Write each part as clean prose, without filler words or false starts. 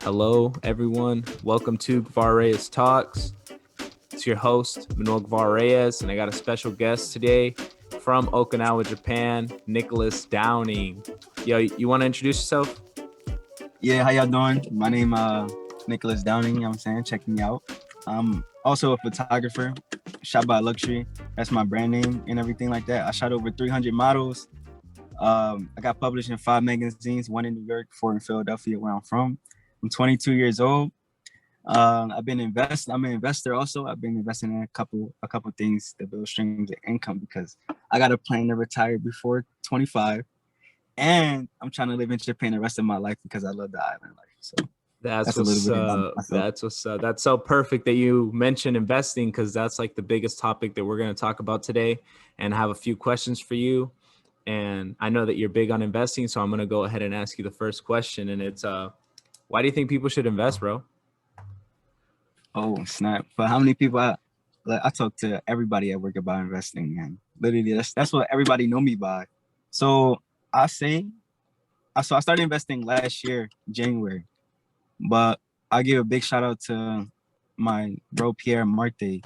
Hello, everyone. Welcome to Gvar Reyes Talks. It's your host, Manuel Gvar Reyes, and I got a special guest today from Okinawa, Japan, Nicholas Downing. Yo, you want to introduce yourself? Yeah, how y'all doing? My name Nicholas Downing, you know what I'm saying? Check me out. I'm also a photographer, Shot by Luxury. That's my brand name and everything like that. I shot over 300 models. I got published in 5 magazines, one in New York, 4 in Philadelphia, where I'm from. I'm 22 years old. I'm an investor also. I've been investing in a couple things to build streams of income because I got a plan to retire before 25. And I'm trying to live in Japan the rest of my life because I love the island life. So That's a little what's bit about up. myself. That's what's up. That's so perfect that you mentioned investing because that's like the biggest topic that we're going to talk about today. And I have a few questions for you. And I know that you're big on investing, so I'm going to go ahead and ask you the first question. And it's, why do you think people should invest, bro? Oh snap! But how many people I talk to everybody at work about investing, and literally that's what everybody know me by. So I say, I started investing last year, January, but I give a big shout out to my bro Pierre Marte.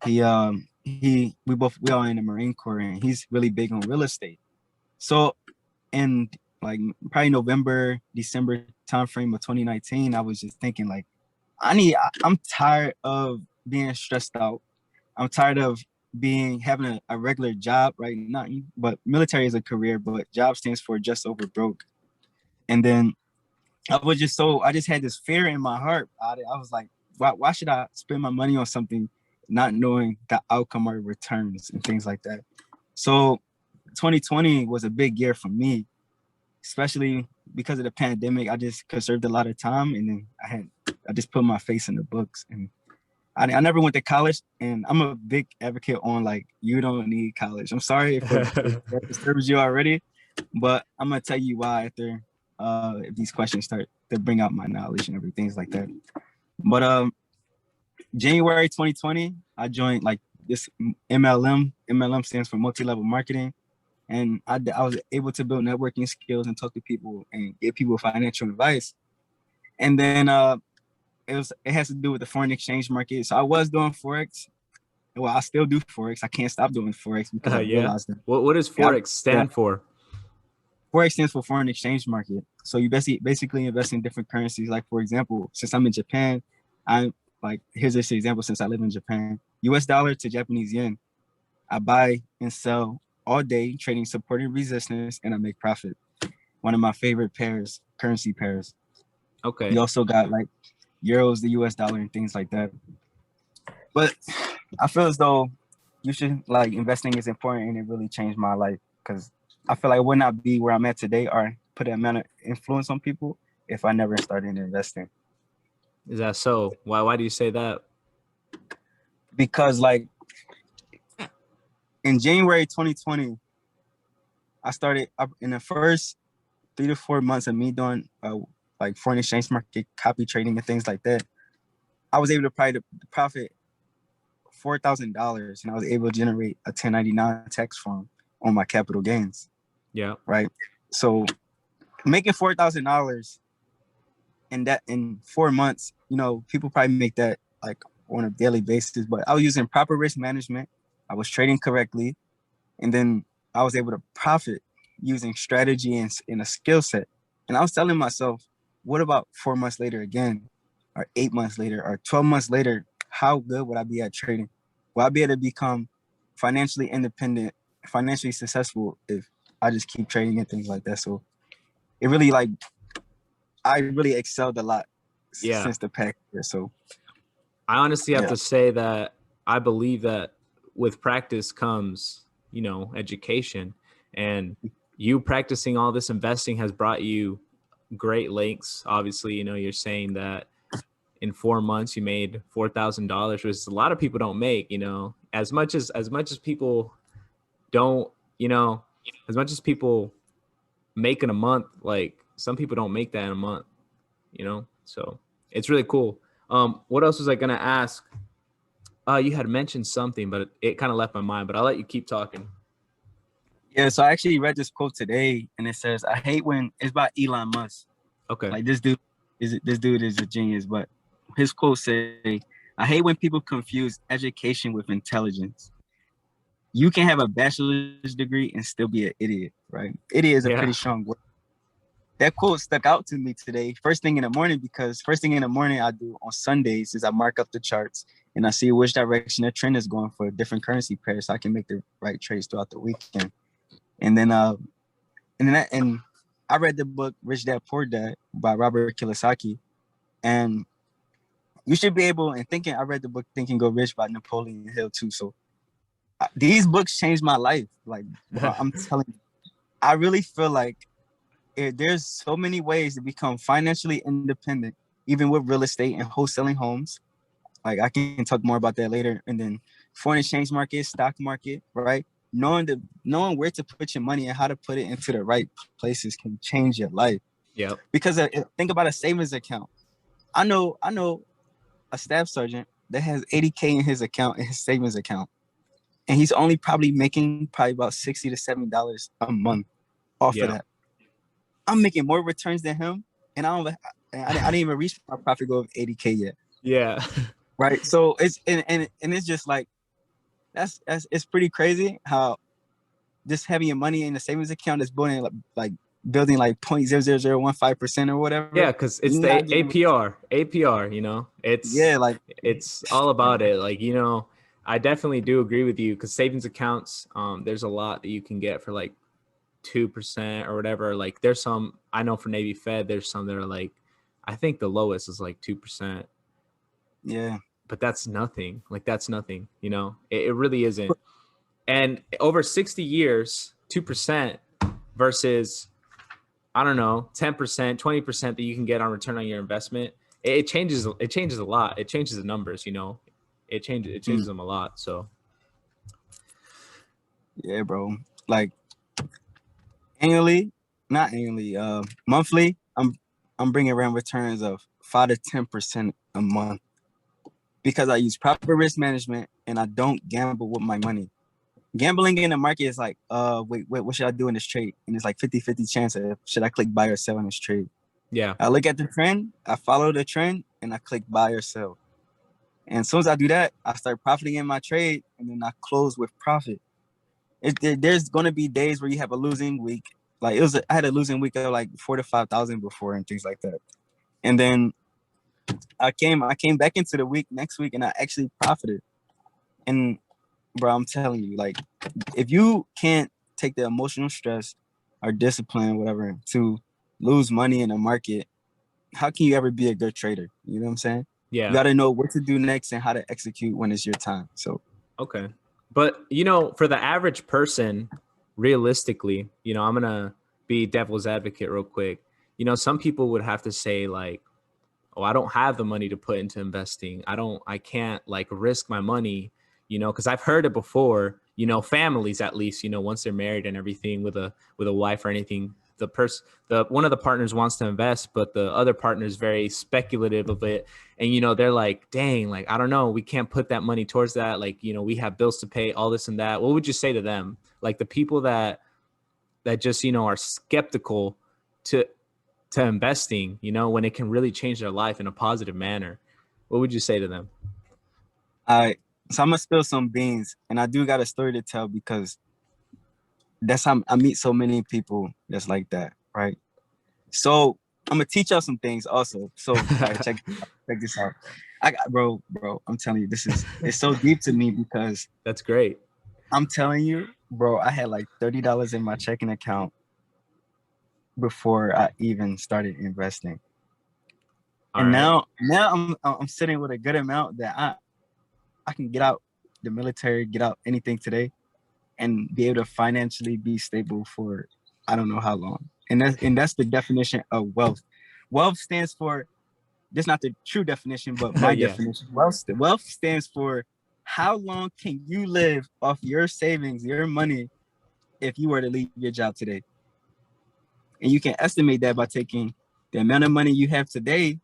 We all in the Marine Corps, and he's really big on real estate. So in like probably November, December timeframe of 2019, I was just thinking like, I'm tired of being stressed out. I'm tired of having a regular job, right? Not but military is a career, but job stands for just over broke. And then I just had this fear in my heart. I was like, why should I spend my money on something not knowing the outcome or returns and things like that? So 2020 was a big year for me, especially because of the pandemic. I just conserved a lot of time, and then I just put my face in the books. And I never went to college, and I'm a big advocate on like, you don't need college. I'm sorry if that disturbs you already, but I'm gonna tell you why after if these questions start to bring out my knowledge and everything like that. But January 2020, I joined like this MLM. MLM stands for multi-level marketing. And I was able to build networking skills and talk to people and give people financial advice. And then it has to do with the foreign exchange market. So I was doing Forex. Well, I still do Forex. I can't stop doing Forex because I realized that. What does Forex stand for? Forex stands for foreign exchange market. So you basically invest in different currencies. Like, for example, since I'm in Japan, here's this example since I live in Japan. US dollar to Japanese yen. I buy and sell all day, trading support and resistance, and I make profit. One of my favorite currency pairs. Okay. You also got like euros, the US dollar, and things like that. But I feel as though you should like investing is important, and it really changed my life because I feel like I would not be where I'm at today or put that amount of influence on people if I never started investing. Is that so? Why do you say that? Because like in January 2020, I started up in the first 3 to 4 months of me doing like foreign exchange market copy trading and things like that. I was able to profit $4,000, and I was able to generate a 1099 tax form on my capital gains. Yeah. Right. So making $4,000 in 4 months, people probably make that like on a daily basis, but I was using proper risk management. I was trading correctly. And then I was able to profit using strategy and a skill set. And I was telling myself, what about 4 months later again, or 8 months later, or 12 months later? How good would I be at trading? Will I be able to become financially independent, financially successful if I just keep trading and things like that? So it really I really excelled a lot since the past year. So I honestly have to say that I believe that with practice comes, education, and you practicing all this investing has brought you great lengths. Obviously, you're saying that in 4 months you made $4,000, which a lot of people don't make, as much as people don't, as much as people make in a month, like some people don't make that in a month, so it's really cool. What else was I going to ask? You had mentioned something, but it kind of left my mind, but I'll let you keep talking. Yeah, so I actually read this quote today, and it says, I hate when it's by Elon Musk. Okay. Like this dude, this dude is a genius, but his quote say, "I hate when people confuse education with intelligence. You can have a bachelor's degree and still be an idiot, right? Idiot is a pretty Yeah. strong word. That quote stuck out to me today, first thing in the morning, because first thing in the morning I do on Sundays is I mark up the charts and I see which direction the trend is going for different currency pairs so I can make the right trades throughout the weekend. And then and I read the book Rich Dad Poor Dad by Robert Kiyosaki, and you should be able, and thinking, I read the book Think and Go Rich by Napoleon Hill too. So these books changed my life. Like, bro, I'm telling you, I really feel like there's so many ways to become financially independent, even with real estate and wholesaling homes. Like, I can talk more about that later. And then foreign exchange market, stock market, right? Knowing where to put your money and how to put it into the right places can change your life. Yep. Because think about a savings account. I know a staff sergeant that has 80K in his account, in his savings account, and he's only probably making about $60 to $70 a month off of Yeah. that. I'm making more returns than him, and I didn't even reach my profit goal of 80K yet. Yeah. Right. So it's and it's just like that's it's pretty crazy how just having your money in a savings account is building like building like 0.00015% or whatever. Yeah, because it's You're the not getting APR, yeah, like it's all about it. Like, I definitely do agree with you because savings accounts, there's a lot that you can get for like 2% or whatever. Like there's some, I know for Navy Fed, there's some that are like, I think the lowest is like 2%, yeah. but that's nothing. Like that's nothing, it really isn't. And over 60 years, 2% versus, I don't know, 10%, 20% that you can get on return on your investment. It changes a lot. It changes the numbers, it changes them a lot. So Yeah, bro. Like not annually, monthly, I'm bringing around returns of 5 to 10% a month because I use proper risk management and I don't gamble with my money. Gambling in the market is like, wait, what should I do in this trade? And it's like 50-50 chance of should I click buy or sell in this trade. yeah. I look at the trend, I follow the trend, and I click buy or sell. And as soon as I do that, I start profiting in my trade, and then I close with profit. There's going to be days where you have a losing week. Like I had a losing week of like 4 to 5,000 before and things like that. And then I came back into the week next week, and I actually profited. And bro, I'm telling you, like, if you can't take the emotional stress or discipline, whatever, to lose money in the market, how can you ever be a good trader? You know what I'm saying? Yeah. You got to know what to do next and how to execute when it's your time. So, Okay. But, for the average person, realistically, I'm going to be devil's advocate real quick. Some people would have to say like, oh, I don't have the money to put into investing. I can't like risk my money, because I've heard it before, families at least, once they're married and everything with a wife or anything, one of the partners wants to invest, but the other partner is very speculative of it. And, they're like, dang, like, I don't know, we can't put that money towards that. Like, we have bills to pay, all this and that. What would you say to them? Like the people that just, are skeptical to investing, when it can really change their life in a positive manner. What would you say to them? all right. So I'm gonna spill some beans, and I do got a story to tell because that's how I meet so many people that's like that, right? So I'm gonna teach y'all some things also. So right, check this out. I got bro, I'm telling you, it's so deep to me because That's great. I'm telling you, bro, I had like $30 in my checking account before I even started investing. All And right. now I'm sitting with a good amount that I can get out the military, get out anything today, and be able to financially be stable for I don't know how long. And that's the definition of wealth. Wealth stands for that's not the true definition, but my Yeah. definition. Wealth stands for how long can you live off your savings, your money, if you were to leave your job today. And you can estimate that by taking the amount of money you have today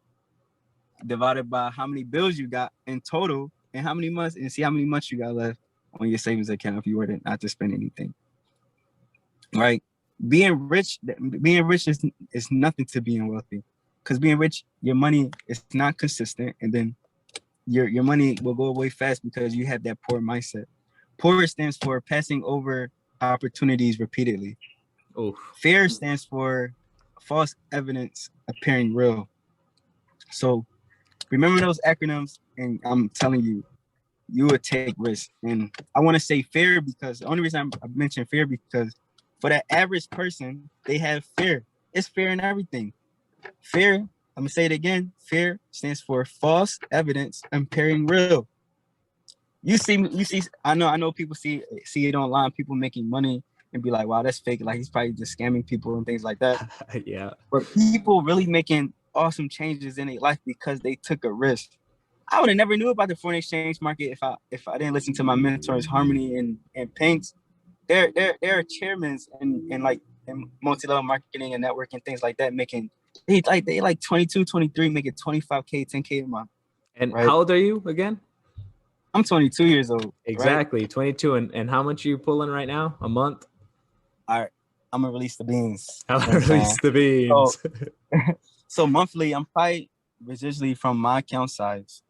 divided by how many bills you got in total and how many months and see how many months you got left on your savings account if you were to not to spend anything. Right? Being rich is nothing to being wealthy. because being rich, your money is not consistent, and then your money will go away fast because you have that poor mindset. Poor stands for passing over opportunities repeatedly. Oof. Fair stands for false evidence appearing real. So remember those acronyms, and I'm telling you, you would take risks. And I want to say fair because the only reason I mentioned fair because for that average person, they have fear. It's fair in everything. Fair, I'm gonna say it again. Fair stands for false evidence appearing real. You see. I know. People see it online. People making money and be like, "Wow, that's fake." Like he's probably just scamming people and things like that. Yeah. But people really making awesome changes in their life because they took a risk. I would have never knew about the foreign exchange market if I didn't listen to my mentors, Harmony and Pinks. They're chairmen and like in multi-level marketing and networking things like that, making they like 22, 23, making 25K, 10K a month, And right? how old are you again? I'm 22 years old, right? Exactly, 22. And how much are you pulling right now? A month? All right, I'm gonna release the beans. I'll You know what I'm release saying? the beans. So monthly, I'm probably residually from my account size.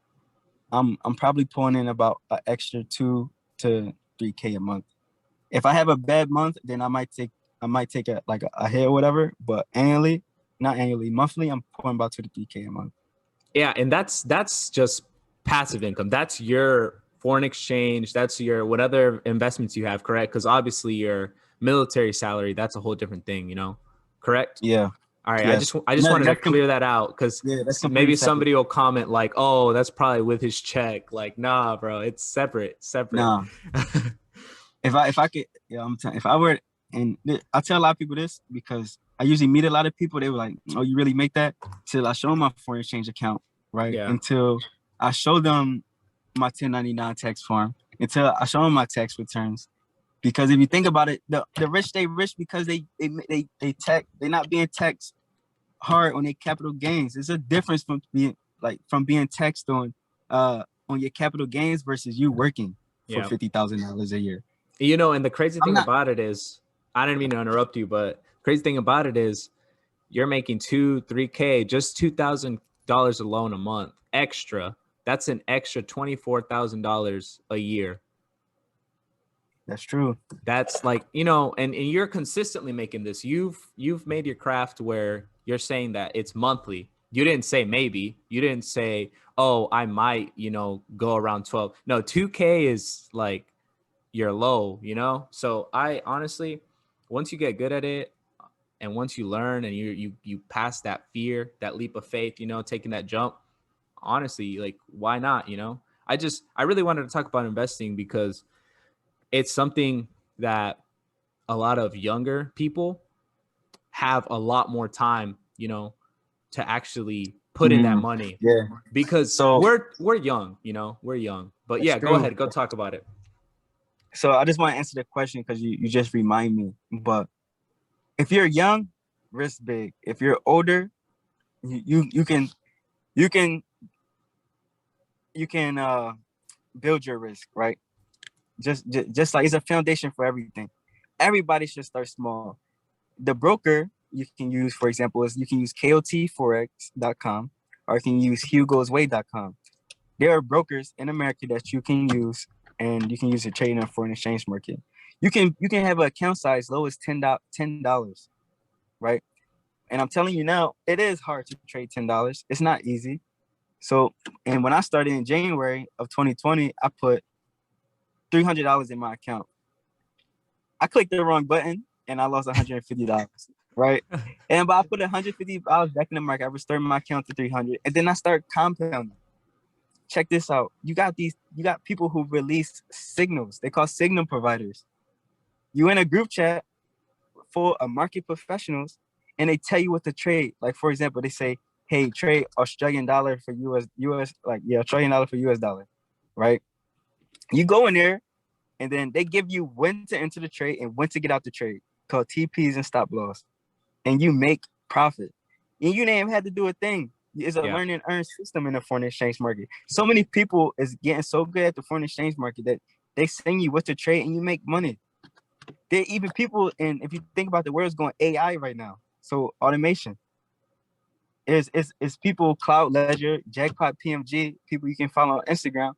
I'm probably pulling in about an extra 2 to 3K a month. If I have a bad month, then I might take a hit or whatever. But annually, not annually, monthly, I'm pulling about 2 to 3K a month. Yeah, and that's just passive income. That's your foreign exchange. That's your what other investments you have, correct? Because obviously your military salary, that's a whole different thing, correct? Yeah. All right, I Yes. just wanted to clear that out because Yeah, that's completely maybe separate. somebody will comment like, "Oh, that's probably with his check." Like, nah, bro, it's separate. Nah. If I could, yeah, I'm telling. If I were, and I tell a lot of people this because I usually meet a lot of people. They were like, "Oh, you really make that?" Till I show them my foreign exchange account, right? Yeah, Until I show them my 1099 tax form. Until I show them my tax returns. Because if you think about it, the rich stay rich because they're not being taxed hard on their capital gains. There's a difference from being taxed on your capital gains versus you working for yeah. $50,000 a year. And the crazy I'm thing not. about it is, I didn't mean to interrupt you, but crazy thing about it is, you're making 3K, just $2,000 alone a month extra. That's an extra $24,000 a year. That's true. That's like, and you're consistently making this. You've made your craft where you're saying that it's monthly. You didn't say maybe. You didn't say, oh, I might, go around 12. No, 2K is like your low. So I honestly, once you get good at it, and once you learn and you pass that fear, that leap of faith, taking that jump, honestly, like, why not? I really wanted to talk about investing because it's something that a lot of younger people have a lot more time, to actually put in that money, Yeah. because So we're young, we're young. But that's yeah, go true. ahead, go talk about it. So I just want to answer the question because you just remind me. But if you're young, risk big. If you're older, you can you can you can build your risk, right? Just like it's a foundation for everything. Everybody should start small. The broker you can use, for example, is you can use kotforex.com or you can use hugosway.com. There are brokers in America that you can use, and you can use to trade in a foreign exchange market. You can have an account size low as $10, right? And I'm telling you now, it is hard to trade $10. It's not easy. So, and when I started in January of 2020, I put $300 in my account. I clicked the wrong button and I lost $150, right? But I put $150 back in the market. I restored my account to 300, and then I start compounding. Check this out. You got people who release signals. They call signal providers. You in a group chat full of market professionals, and they tell you what to trade. Like for example, they say, "Hey, trade Australian dollar for Australian dollar for US dollar," right? You go in there, and then they give you when to enter the trade and when to get out the trade, called TPs and stop loss, and you make profit. And you didn't even have to do a thing. It's a Yeah. learn and earn system in the foreign exchange market. So many people is getting so good at the foreign exchange market that they send you what to trade and you make money. There even people, and if you think about the world's going AI right now, so automation. is people, Cloud Ledger, Jackpot PMG, people you can follow on Instagram.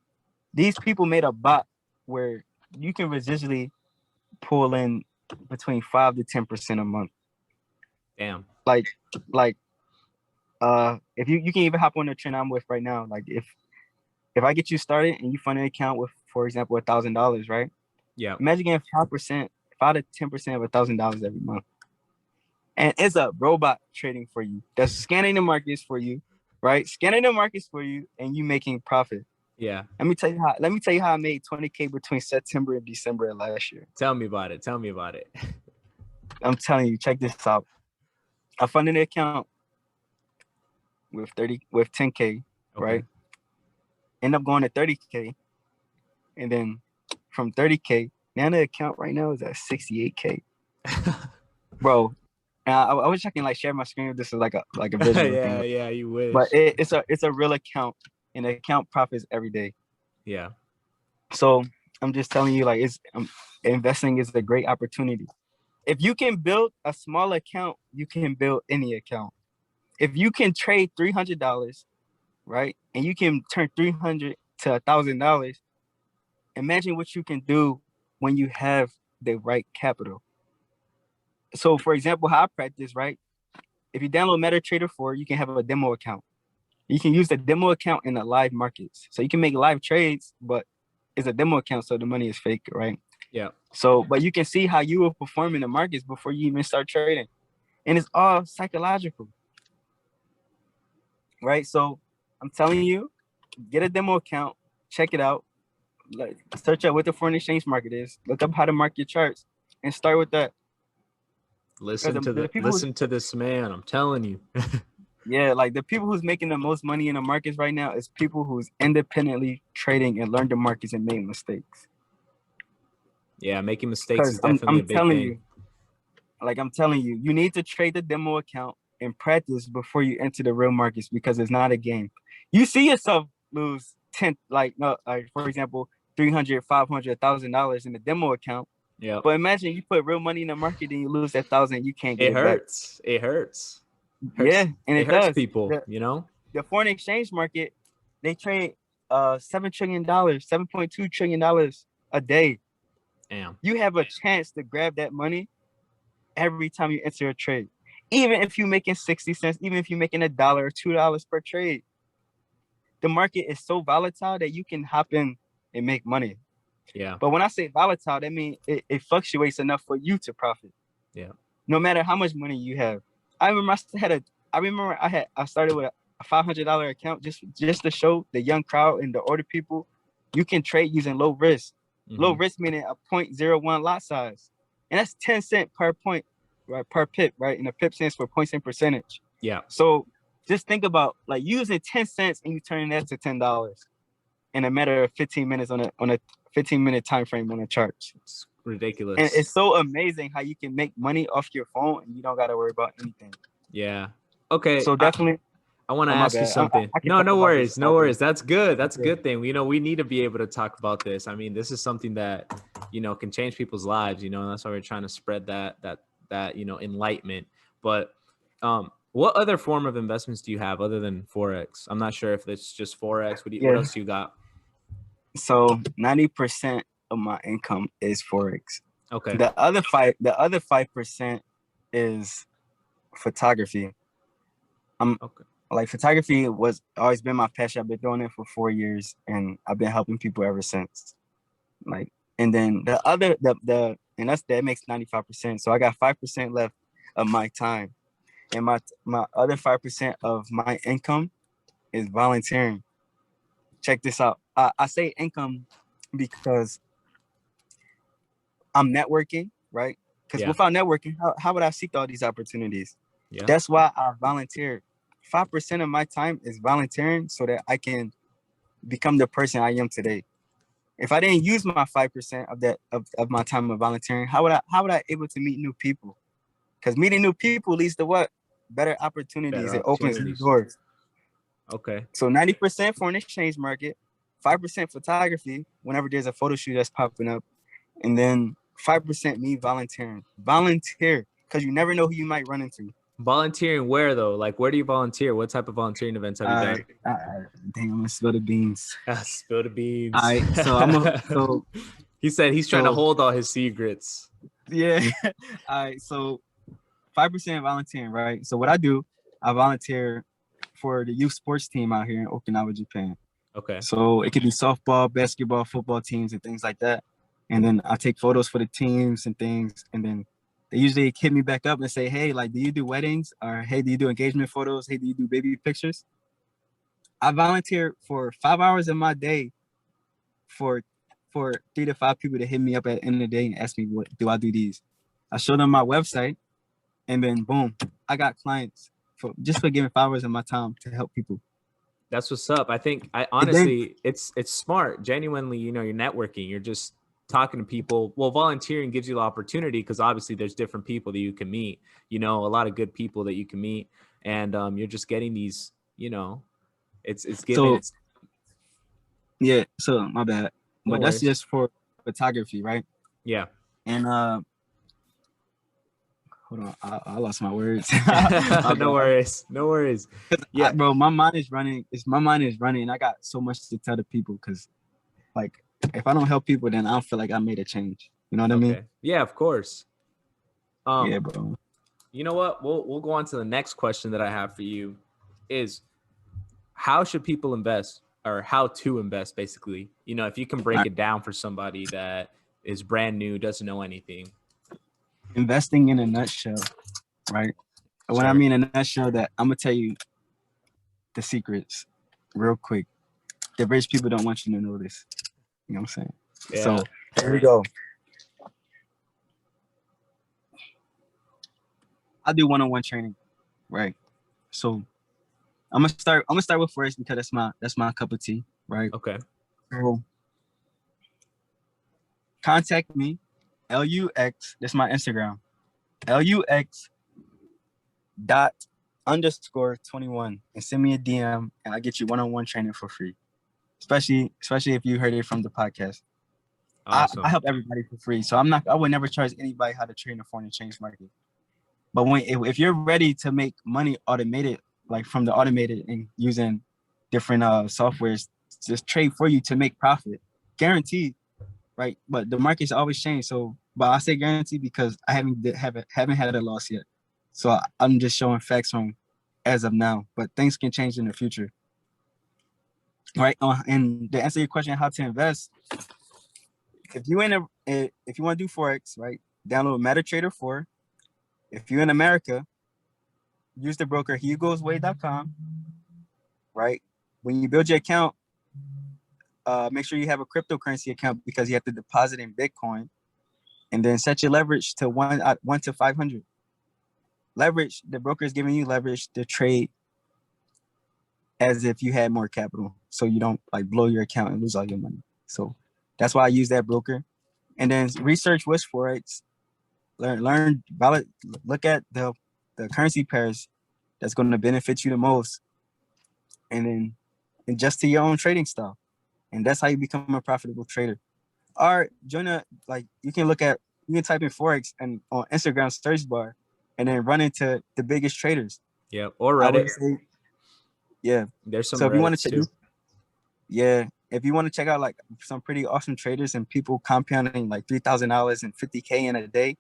These people made a bot where you can residually pull in between 5 to 10% a month. Damn. Like if you can even hop on the trend I'm with right now. Like if I get you started and you fund an account with, for example, $1,000, right? Yeah. Imagine getting 5%, 5 to 10% of $1,000 every month. And it's a robot trading for you. That's scanning the markets for you, right? Scanning the markets for you, and you making profit. Yeah. Let me tell you how I made 20K between September and December of last year. Tell me about it. I'm telling you, check this out. I funded an account with 10K, Okay. right? End up going to 30K. And then from 30K, now the account right now is at 68K. Bro, I wish I can like share my screen if this is like a visual yeah, thing. Yeah, you wish. But it's a real account, and the account profits every day. Yeah. So I'm just telling you, like, investing is a great opportunity. If you can build a small account, you can build any account. If you can trade $300, right, and you can turn $300 to $1,000, imagine what you can do when you have the right capital. So, for example, how I practice, right? If you download MetaTrader 4, you can have a demo account. You can use the demo account in the live markets. So you can make live trades, but it's a demo account, so the money is fake, right? Yeah. So, but you can see how you will perform in the markets before you even start trading. And it's all psychological, right? So I'm telling you, get a demo account, check it out, like, search out what the foreign exchange market is, look up how to mark your charts, and start with that. Listen to this man. I'm telling you. Yeah, like the people who's making the most money in the markets right now is people who's independently trading and learn the markets and make mistakes. Yeah, making mistakes is definitely I'm a big telling thing. you, like I'm telling you, you need to trade the demo account and practice before you enter the real markets, because it's not a game. You see yourself lose 10, like for example, $300, $500, $1,000 in the demo account. Yeah. But imagine you put real money in the market and you lose that 1,000, you can't get it back. It hurts. Yeah, and it hurts does. people, you know? The foreign exchange market, they trade $7 trillion, $7.2 trillion a day. Damn. You have a chance to grab that money every time you enter a trade. Even if you're making 60 cents, even if you're making $1 or $2 per trade, the market is so volatile that you can hop in and make money. Yeah. But when I say volatile, that means it fluctuates enough for you to profit. Yeah. No matter how much money you have. I started with a $500 account just to show the young crowd and the older people you can trade using low risk. Mm-hmm. Low risk meaning a 0.01 lot size. And that's 10 cents per point, right? Per pip, right? And a pip stands for points in percentage. Yeah. So just think about like using 10 cents and you turning that to $10 in a matter of 15 minutes on a 15-minute time frame on a chart. It's ridiculous. And it's so amazing how you can make money off your phone and you don't got to worry about anything. Yeah. Okay. So definitely. I want to ask you something. No worries. No worries. That's good. That's a good thing. You know, we need to be able to talk about this. I mean, this is something that, you know, can change people's lives, you know, and that's why we're trying to spread that, you know, enlightenment. But what other form of investments do you have other than Forex? I'm not sure if it's just Forex. What else do you got? So 90% of my income is Forex. Okay. The other 5% is photography. Like photography was always been my passion. I've been doing it for 4 years and I've been helping people ever since. Like, and then that makes 95%. So I got 5% left of my time. And my other 5% of my income is volunteering. Check this out. I say income because I'm networking, right? Because without networking, how would I seek all these opportunities? Yeah. That's why I volunteered. 5% of my time is volunteering so that I can become the person I am today. If I didn't use my 5% of my time of volunteering, how would I able to meet new people? Because meeting new people leads to what? Better opportunities. It opens new doors. Okay. So 90% foreign exchange market, 5% photography whenever there's a photo shoot that's popping up, and then 5% me volunteering. Volunteer, because you never know who you might run into. Volunteering where though? Like, where do you volunteer? What type of volunteering events have you done? Dang, I'm gonna spill the beans. Spill the All beans. right, so I'm a so He said he's trying to so hold all his secrets. yeah. All right, so 5% volunteering, right? So what I do, I volunteer for the youth sports team out here in Okinawa, Japan. Okay. So it could be softball, basketball, football teams, and things like that. And then I take photos for the teams and things. And then they usually hit me back up and say, hey, like, do you do weddings? Or hey, do you do engagement photos? Hey, do you do baby pictures? I volunteer for 5 hours of my day for 3 to 5 people to hit me up at the end of the day and ask me, what do I do these? I show them my website, and then boom, I got clients for giving 5 hours of my time to help people. That's what's up. I think I And honestly, it's smart. Genuinely, you're networking. You're just talking to people. Well, volunteering gives you the opportunity because obviously there's different people that you can meet. A lot of good people that you can meet, and you're just getting these. It's giving. so yeah, so my bad, No but that's worries. just for photography, right? Yeah. And hold on, I lost my words. No worries. No worries. Yeah. Bro, my mind is running. And I got so much to tell the people because, like, if I don't help people, then I don't feel like I made a change. You know what I mean? Yeah, of course. Yeah, bro. You know what? We'll go on to the next question that I have for you. Is how should people invest, or how to invest, basically? If you can break it down for somebody that is brand new, doesn't know anything. Investing in a nutshell, right? When I mean in a nutshell, that I'm gonna tell you the secrets real quick. The rich people don't want you to know this. You know what I'm saying? Yeah. So here we go. I do one-on-one training, right? So I'm gonna start with Forex because that's my cup of tea, right? Okay. So contact me, LUX. That's my Instagram, LUX._21, and send me a DM, and I'll get you one-on-one training for free. Especially if you heard it from the podcast. Awesome. I help everybody for free, so I would never charge anybody how to trade in the foreign exchange market. But if you're ready to make money automated, like from the automated and using different softwares, just trade for you to make profit, guaranteed, right? But the market's always change. So, but I say guaranteed because I haven't had a loss yet. So I'm just showing facts from as of now. But things can change in the future, right? And to answer your question, how to invest, if you want to do Forex, right? Download MetaTrader 4. If you're in America, use the broker hugosway.com, right? When you build your account, make sure you have a cryptocurrency account because you have to deposit in Bitcoin, and then set your leverage to 1 to 500. Leverage, the broker is giving you leverage to trade as if you had more capital, so you don't like blow your account and lose all your money. So that's why I use that broker. And then research what's Forex, learn valid, look at the currency pairs that's going to benefit you the most, and then adjust to your own trading style. And that's how you become a profitable trader. Or you can type in Forex and on Instagram search bar, and then run into the biggest traders. Yeah, or Reddit. Yeah. There's some. So if you want to too. if you want to check out like some pretty awesome traders and people compounding like $3,000 and $50K in a day,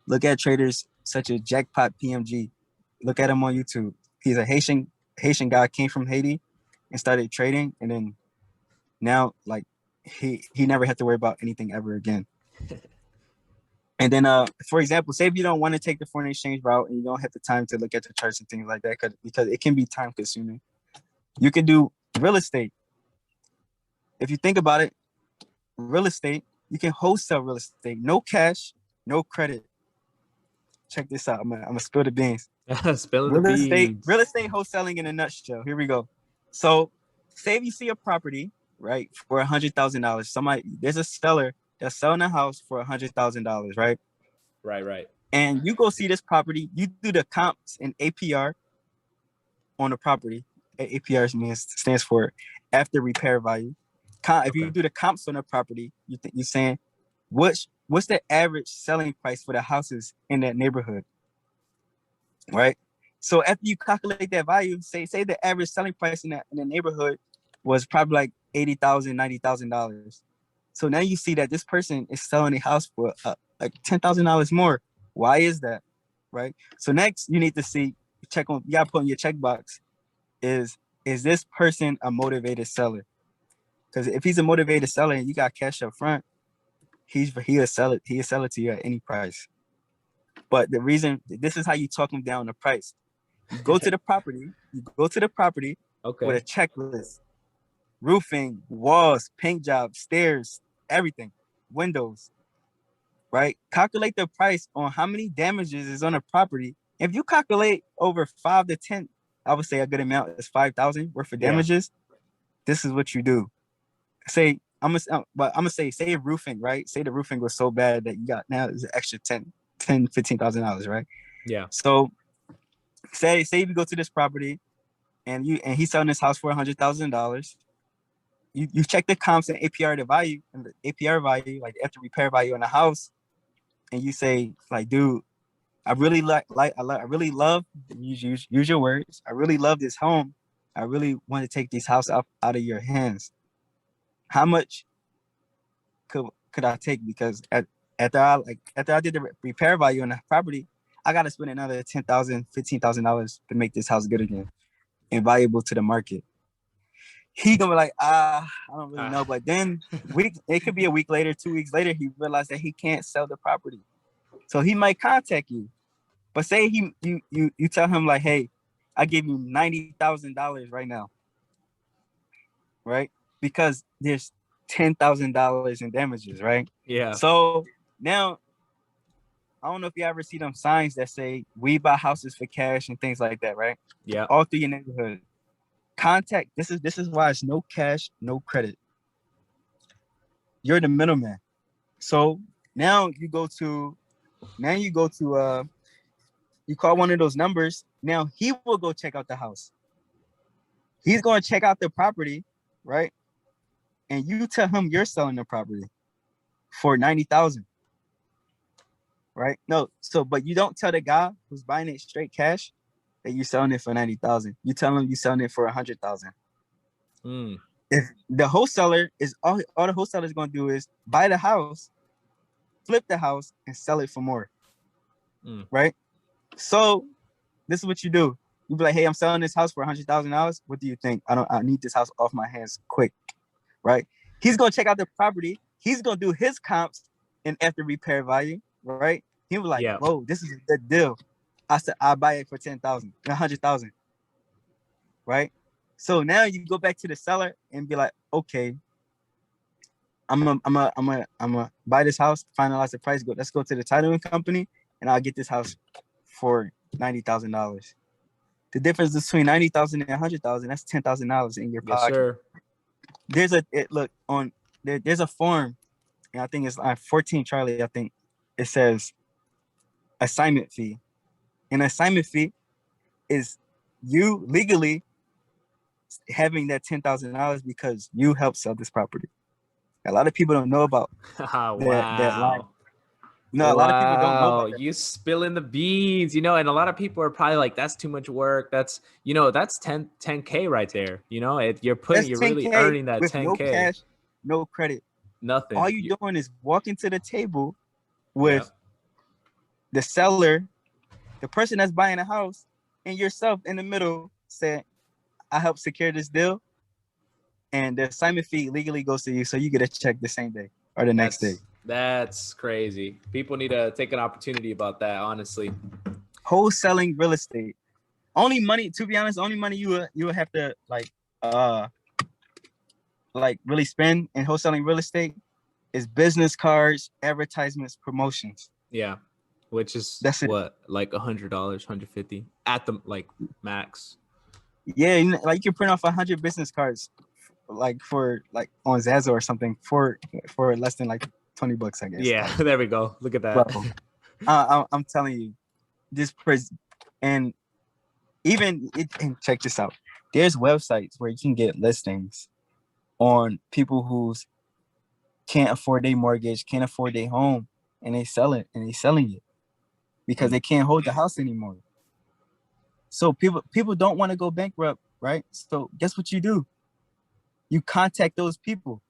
look at traders such as Jackpot PMG. Look at him on YouTube. He's a Haitian guy, came from Haiti and started trading, and then now like he never had to worry about anything ever again. And then for example, say if you don't want to take the foreign exchange route and you don't have the time to look at the charts and things like that because it can be time consuming, you can do real estate. If you think about it, real estate, you can wholesale real estate, no cash, no credit. Check this out. I'm gonna spill the beans. Spill the beans. Real estate wholesaling in a nutshell. Here we go. So, say if you see a property, right, for $100,000. There's a seller that's selling a house for $100,000, right? Right. And you go see this property. You do the comps and APR on the property. APR stands for after repair value. If you do the comps on the property, you're saying what's the average selling price for the houses in that neighborhood? right? So after you calculate that value, say the average selling price in the neighborhood was probably like $80,000, $90,000. So now you see that this person is selling a house for like $10,000 more. Why is that? Right. So next you need to see, you gotta put in your checkbox, is this person a motivated seller? Because if he's a motivated seller and you got cash up front, he'll sell it to you at any price. But the reason, this is how you talk him down the price. You go to the property with a Okay. checklist: roofing, walls, paint jobs, stairs, everything, windows, right? Calculate the price on how many damages is on a property. If you calculate over 5 to 10, I would say a good amount is 5,000 worth of Yeah. damages. This is what you do. Say, but I'm gonna say roofing, right? Say the roofing was so bad that you got now is an extra $15,000, right? Yeah. So say if you go to this property and he's selling this house for $100,000. You check the comps and APR the value, and the APR value, like the after repair value on the house, and you say like, dude, I really I really love, use your words. I really love this home. I really want to take this house out of your hands. How much could I take? Because after I did the repair value on the property, I got to spend another $10,000, $15,000 to make this house good again and valuable to the market. He gonna be like, I don't really know. But then it could be a week later, 2 weeks later, he realized that he can't sell the property. So he might contact you. But say you tell him like, hey, I give you $90,000 right now, right? Because there's $10,000 in damages, right? Yeah. So now I don't know if you ever see them signs that say we buy houses for cash and things like that, right? Yeah. All through your neighborhood. Contact. This is why it's no cash, no credit. You're the middleman. So now you call one of those numbers. Now he will go check out the house. He's going to check out the property, right? And you tell him you're selling the property for 90,000, right? No, but you don't tell the guy who's buying it straight cash that you're selling it for 90,000. You tell him you're selling it for 100,000. If the wholesaler is all the wholesaler is going to do is buy the house, flip the house, and sell it for more, right? So this is what you do. You be like, hey, I'm selling this house for $100,000. What do you think? I need this house off my hands quick, right? He's gonna check out the property. He's gonna do his comps and after repair value, right? He was like, Yeah. whoa, this is a good deal. I said I'll buy it for 10,000, 100,000, right? So now you go back to the seller and be like, okay, I'm gonna buy this house, finalize the price. Let's go to the titling company, and I'll get this house for $90,000. The difference between 90,000 and 100,000, that's $10,000 in your Yes, pocket. sir. There's a form, and I think it's 14 Charlie. I think it says assignment fee. An assignment fee is you legally having that $10,000 because you helped sell this property. A lot of people don't know about that line. Wow. No, a lot of people don't know Wow, about that. you spilling the beans, and a lot of people are probably like, that's too much work. That's 10K right there. That's You're really 10K earning that with no 10K. cash, no credit. All Nothing. you doing is walking to the table Yeah. with the seller, the person that's buying a house, and yourself in the middle saying, I helped secure this deal. And the assignment fee legally goes to you. So you get a check the same day or the next day. That's crazy. People need to take an opportunity about that, honestly. Wholesaling real estate. Only money, to be honest, only money you will have to really spend in wholesaling real estate is business cards, advertisements, promotions. Yeah. Which is That's it. what, like $100, $150 at the max. Yeah, you can print off 100 business cards for on Zazzle or something for less than $20, I guess. Yeah, there we go. Look at that. Well, I'm telling you, and and check this out. There's websites where you can get listings on people who can't afford their mortgage, can't afford their home, and they sell it and they selling it because they can't hold the house anymore. So people don't want to go bankrupt, right? So guess what you do? You contact those people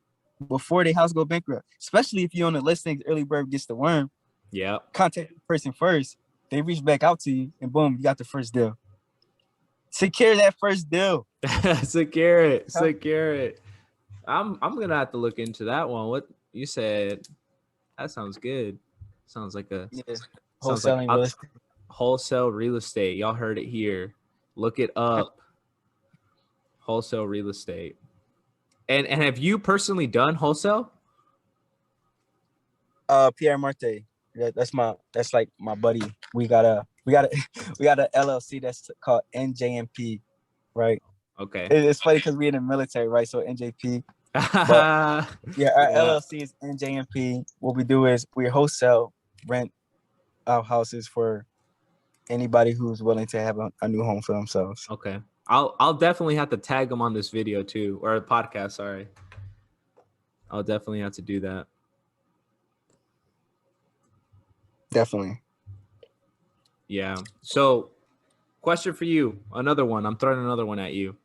before their house go bankrupt. Especially if you're on the listing, early bird gets the worm. Yeah. Contact the person first. They reach back out to you, and boom, you got the first deal. Secure that first deal. Secure it. I'm gonna have to look into that one. What you said? That sounds good. Sounds like Wholesaling real estate. Wholesale real estate. Y'all heard it here. Look it up. Wholesale real estate. And have you personally done wholesale? Pierre Marte. That's like my buddy. We got a LLC that's called NJMP, right? Okay. It's funny because we're in the military, right? So NJP. But yeah, our LLC is NJMP. What we do is we wholesale rent out houses for anybody who's willing to have a new home for themselves. Okay. I'll definitely have to tag them on this video too, or a podcast, sorry. I'll definitely have to do that. Definitely. Yeah. So, question for you. Another one. I'm throwing another one at you.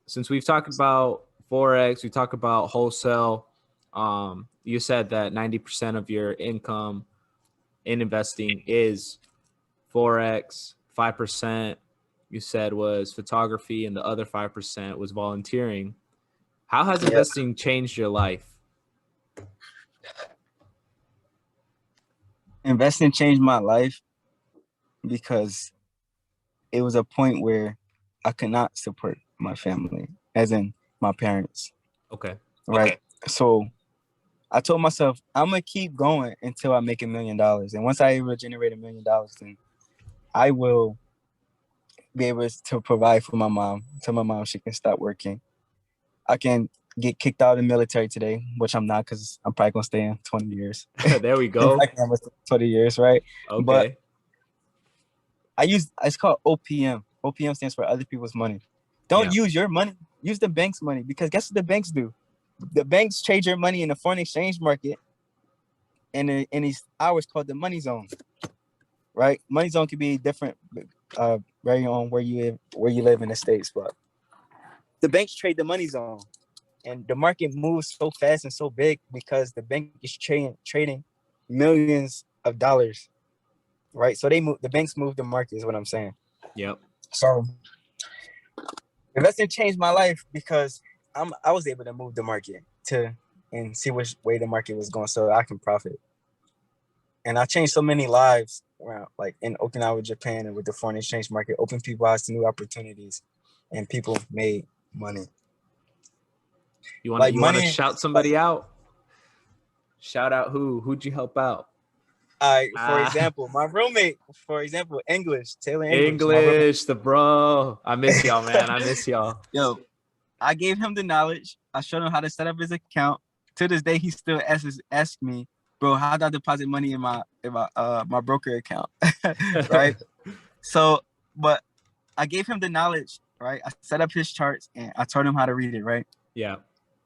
Since we've talked about Forex, we talked about wholesale. You said that 90% of your income in investing is Forex, 5% you said was photography, and the other 5% was volunteering. How has investing changed your life? Investing changed my life because it was a point where I could not support my family, as in my parents. Okay. Right. So I told myself, I'm going to keep going until I make $1 million. And once I able to generate $1 million, then I will be able to provide for my mom. Tell my mom she can stop working. I can get kicked out of the military today, which I'm not because I'm probably going to stay in 20 years. There we go. 20 years, right? Okay. But it's called OPM. OPM stands for other people's money. Don't use your money. Use the bank's money, because guess what the banks do? The banks trade your money in the foreign exchange market in these hours called the money zone, right? Money zone can be different, very on where you live in the States, but the banks trade the money zone, and the market moves so fast and so big because the bank is trading millions of dollars, right? So the banks move the market is what I'm saying. Yep. So investing changed my life because I was able to move the market and see which way the market was going so I can profit. And I changed so many lives around, like in Okinawa, Japan, and with the foreign exchange market, opened people's eyes to new opportunities, and people made money. You want to shout somebody out? Shout out who'd you help out? For example, my roommate. For example, Taylor English, the bro. I miss y'all, man. I miss y'all. Yo, I gave him the knowledge. I showed him how to set up his account. To this day, he still asks me, bro, how do I deposit money in my broker account? Right? So, but I gave him the knowledge, right? I set up his charts and I told him how to read it, right? Yeah.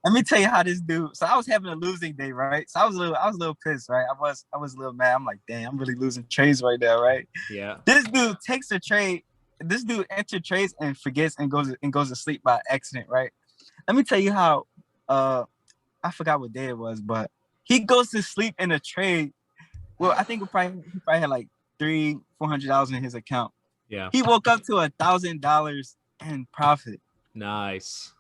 Let me tell you how this dude. So I was having a losing day, right? So I was a little pissed, right? I was a little mad. I'm like, damn, I'm really losing trades right now, right? Yeah. This dude takes a trade. This dude enters trades and forgets and goes to sleep by accident, right? Let me tell you how. I forgot what day it was, but he goes to sleep in a trade. Well, I think he probably had like $300-400 in his account. Yeah. He woke up to $1,000 in profit. Nice.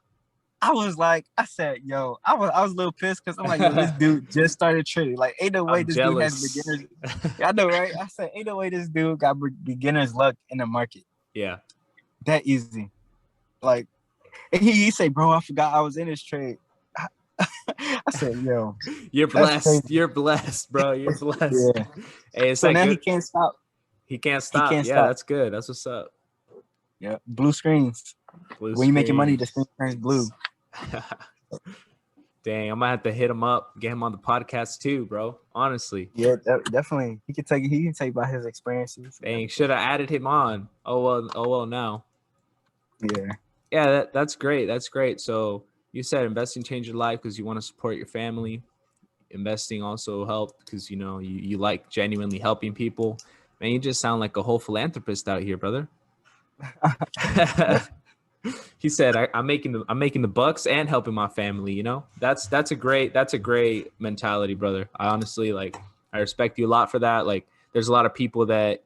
I said, yo, I was a little pissed because I'm like, yo, this dude just started trading. Like, ain't no way this dude has beginners. I know, right? I said, ain't no way this dude got beginner's luck in the market. Yeah. That easy. Like, and he said, bro, I forgot I was in this trade. I said, yo, you're blessed. You're blessed, bro. You're blessed. Yeah. Hey, it's so now good. he can't stop. He can't stop. That's good. That's what's up. Yeah. Blue screens. When you're making money, the screen turns blue. Dang, I might have to hit him up, get him on the podcast too, bro. Honestly. Yeah, definitely. He can tell you about his experiences. Dang, should have added him on. Oh well now. Yeah. Yeah, that's great. That's great. So you said investing changed your life because you want to support your family. Investing also helped because you like genuinely helping people. Man, you just sound like a whole philanthropist out here, brother. He said, I'm making the bucks and helping my family. You know, that's a great mentality, brother. I honestly I respect you a lot for that. Like, there's a lot of people that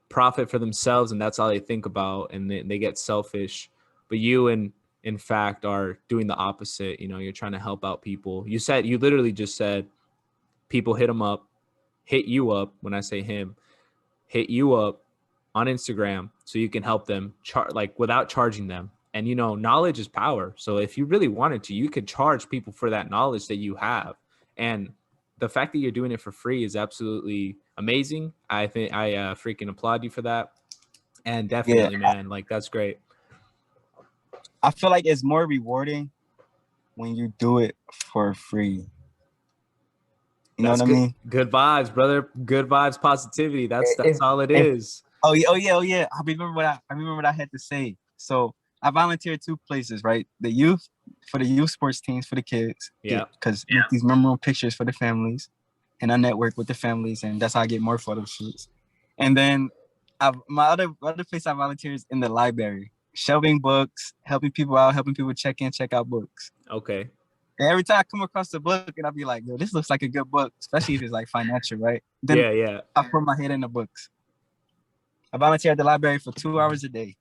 profit for themselves and that's all they think about, and they get selfish. But you, in fact, are doing the opposite. You know, you're trying to help out people. You literally just said people hit you up. When I say him, hit you up on Instagram so you can help them without charging them. And, you know, knowledge is power. So if you really wanted to, you could charge people for that knowledge that you have. And the fact that you're doing it for free is absolutely amazing. I think I freaking applaud you for that. And definitely, man, like, that's great. I feel like it's more rewarding when you do it for free. You know what I mean? Good vibes, brother. Good vibes, positivity. That's all it is. Oh yeah. I remember what I had to say. So I volunteered 2 places, right? For the youth sports teams for the kids. Yeah. Because these memorable pictures for the families, and I network with the families, and that's how I get more photo shoots. And then my other place I volunteer is in the library, shelving books, helping people out, helping people check in, check out books. Okay. And every time I come across the book, and I'll be like, yo, this looks like a good book, especially if it's like financial, right? Then yeah. I put my head in the books. I volunteer at the library for 2 hours a day,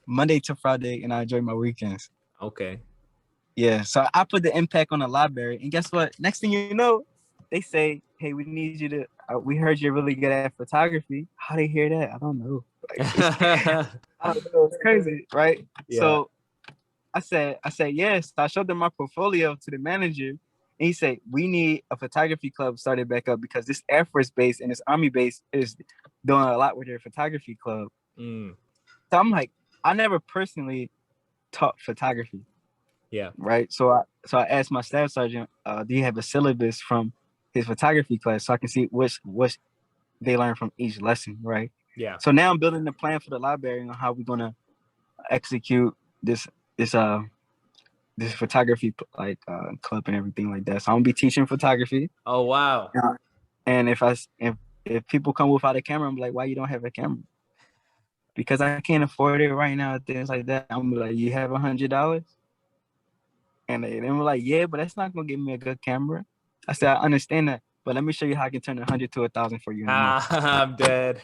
Monday to Friday, and I enjoy my weekends. Okay. Yeah, so I put the impact on the library, and guess what? Next thing you know, they say, hey, we need you to, we heard you're really good at photography. How they hear that? I don't know. I don't know. It's crazy, right? Yeah. So I said, yes. I showed them my portfolio to the manager, and he said, we need a photography club started back up because this Air Force base and this Army base is doing a lot with their photography club. So I'm like, I never personally taught photography. Yeah. Right. So I asked my staff sergeant, do you have a syllabus from his photography class so I can see which they learn from each lesson, right? Yeah. So now I'm building the plan for the library on how we're gonna execute this photography club and everything like that. So I'm gonna be teaching photography. Oh wow. And if people come without a camera, I'm like, why you don't have a camera? Because I can't afford it right now, things like that. I'm like, you have $100? And they were like, yeah, but that's not gonna give me a good camera. I said, I understand that, but let me show you how I can turn 100 to 1,000 for you. I'm dead.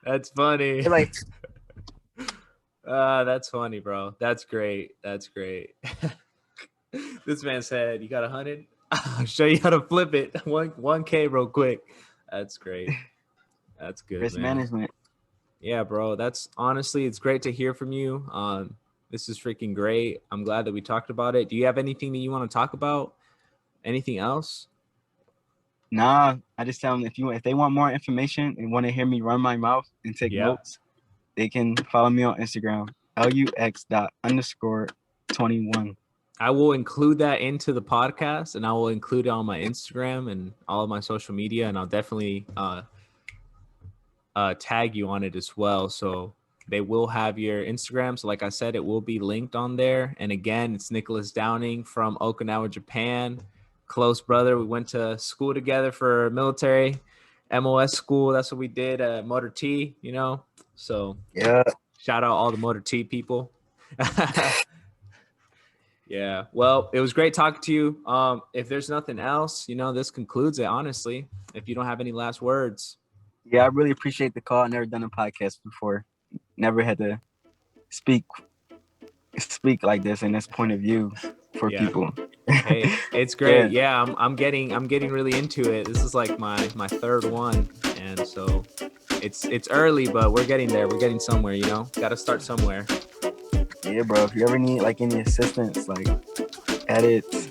That's funny. They're like, that's funny, bro. That's great. This man said, you got 100? I'll show you how to flip it. 1K real quick. That's great. That's good. Risk management. Yeah, bro. That's honestly, it's great to hear from you. This is freaking great. I'm glad that we talked about it. Do you have anything that you want to talk about? Anything else? Nah, I just tell them if they want more information and want to hear me run my mouth and take notes, they can follow me on Instagram, lux._21. I will include that into the podcast, and I will include it on my Instagram and all of my social media, and I'll definitely tag you on it as well. So they will have your Instagram. So like I said, it will be linked on there. And again, it's Nicholas Downing from Okinawa, Japan. Close brother. We went to school together for military MOS school. That's what we did at Motor T, you know? So yeah, shout out all the Motor T people. Yeah. Well, it was great talking to you. If there's nothing else, you know, this concludes it, honestly, if you don't have any last words. Yeah, I really appreciate the call. I've never done a podcast before. Never had to speak like this in this point of view for people. Hey, it's great. Yeah, I'm getting really into it. This is like my third one, and so it's early, but we're getting there. We're getting somewhere, you know. Got to start somewhere. Yeah, bro. If you ever need like any assistance, like edits,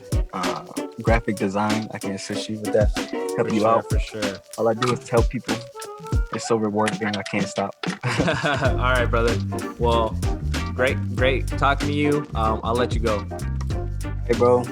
graphic design, I can assist you with that. Help you out for sure. All I do is tell people. It's so rewarding. I can't stop. All right, brother. Well, great talking to you. I'll let you go. Hey, bro.